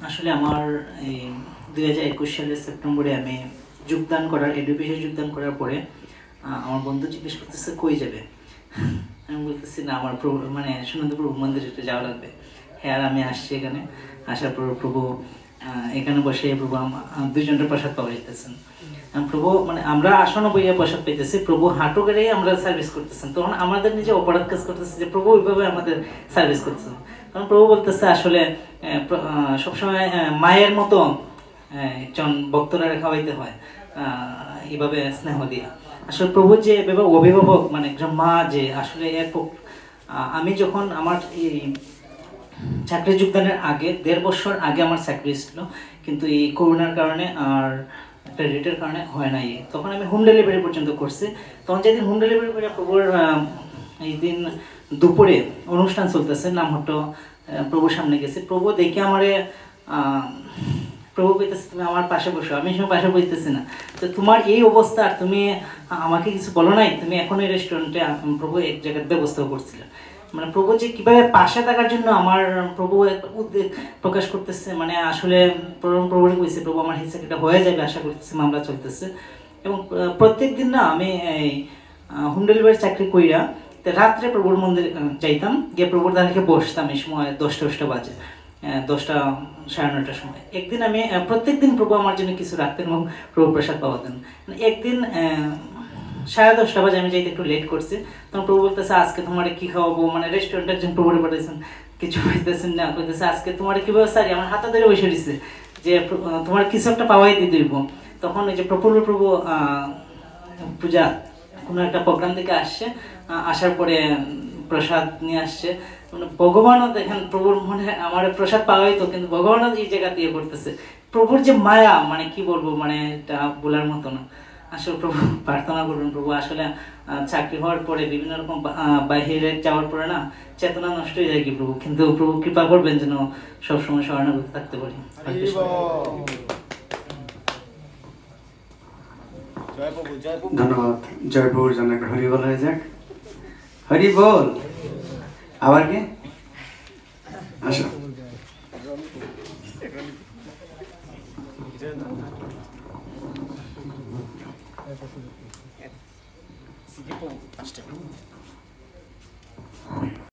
আসলে আমার এই 2021 সালের সেপ্টেম্বরে আমি যোগদান করার এডুকেশনে যোগদান করার পরে আমার বন্ধু জিজ্ঞেস করতেছে কই যাবে। আমি বলতেছি না আমার প্রভু মানে সুনন্দা প্রভু মন্দিরে যাওয়া লাগবে। হ্যাঁ, আর আমি আসছি এখানে। আসার পর প্রভু এখানে বসে প্রভু দুইজনের প্রসাদ পাওয়া যেতেছেন। প্রভু মানে আমরা আসন বইয়া প্রসাদ পাইতেছি, প্রভু হাঁটু গেড়েই আমরা সার্ভিস করতেছেন। তখন আমাদের নিজে অপরাধ কাজ করতেছে যে প্রভু ওইভাবে আমাদের সার্ভিস করতেছেন। কারণ প্রভু বলতেছে আসলে সবসময় মায়ের মতো একজন ভক্তরা খাওয়াইতে হয় এইভাবে স্নেহ দিয়া। আসলে প্রভু যে অভিভাবক মানে একজন মা যে আসলে আমি যখন আমার এই চাকরি যোগদানের আগে 1.5 বছর আগে আমার চাকরি ছিল, কিন্তু এই করোনার কারণে আর একটা রেটের কারণে হয় নাই। তখন আমি হোম ডেলিভারি পর্যন্ত করছি। তখন যেদিন হোম ডেলিভারি করে প্রভুর এই দিন দুপুরে অনুষ্ঠান চলতেছে নামহট্ট প্রভুর সামনে গেছি। প্রভু দেখে আমারে প্রভু কইতেছে তুমি আমার পাশে বসো। আমি সময় পাশে বসতেছি না, তো তোমার এই অবস্থা আর তুমি আমাকে কিছু বলো নাই, তুমি এখন এই রেস্টুরেন্টে প্রভু এক জায়গার ব্যবস্থা করছিলেন। মানে প্রভু যে কিভাবে পাশে থাকার জন্য আমার প্রভু উদ্বেগ প্রকাশ করতেছে, মানে আসলে প্রভু কইছে প্রভু আমার হিসাবটা হয়ে যাবে আশা করতেছি, মামলা চলতেছে। এবং প্রত্যেক দিন না আমি এই হোম ডেলিভারি চাকরি কইরা রাত্রে প্রভুর মন্দির যাইতাম, গিয়ে প্রভুর দ্বারাকে বসতাম। এই সময় 10টা বাজে, 10টা 9:30টার সময়। একদিন আমি প্রত্যেক দিন প্রভু আমার জন্য কিছু রাখতেন এবং প্রভু প্রসাদ পাওয়াতেন। একদিন 10:30 বাজে আমি যাইতে একটু লেট করছি, তখন প্রভু বলতেছে আজকে তোমার কি খাওয়াবো, মানে রেস্টুরেন্টে একজন প্রভুরে পাঠাইছেন, কিছু পাইতেছেন না, কইতেছে আজকে তোমার কি ব্যবস্থা, আমার হাতে ধরে বসে দিচ্ছে যে তোমার কিছু একটা পাওয়াই দিয়ে দিব। তখন ওই যে প্রফুল্ল প্রভু পূজা কোনো একটা প্রোগ্রাম থেকে আসছে, আসার পরে প্রসাদ নিয়ে আসছে। মানে ভগবানও দেখেন প্রভুর মনে আমার প্রসাদ পাওয়াই তো, কিন্তু ভগবানও এই জায়গা দিয়ে করতেছে। প্রভুর যে মায়া মানে কি বলবো, মানে এটা বলার মতো না। আসলে প্রভু প্রার্থনা করবেন প্রভু আসলে চাকরি হওয়ার পরে বিভিন্ন রকম বাইরে যাওয়ার পরে না চেতনা নষ্ট হয়ে যায় কি প্রভু, কিন্তু প্রভু কৃপা করবেন যেন সবসময় শরণাগত থাকতে পারি। ধন্যবাদ। জয় প্রভুর জন্য একটা হরি বল হয়ে যাক। হরি বল। আবার কে আসো। Sigue con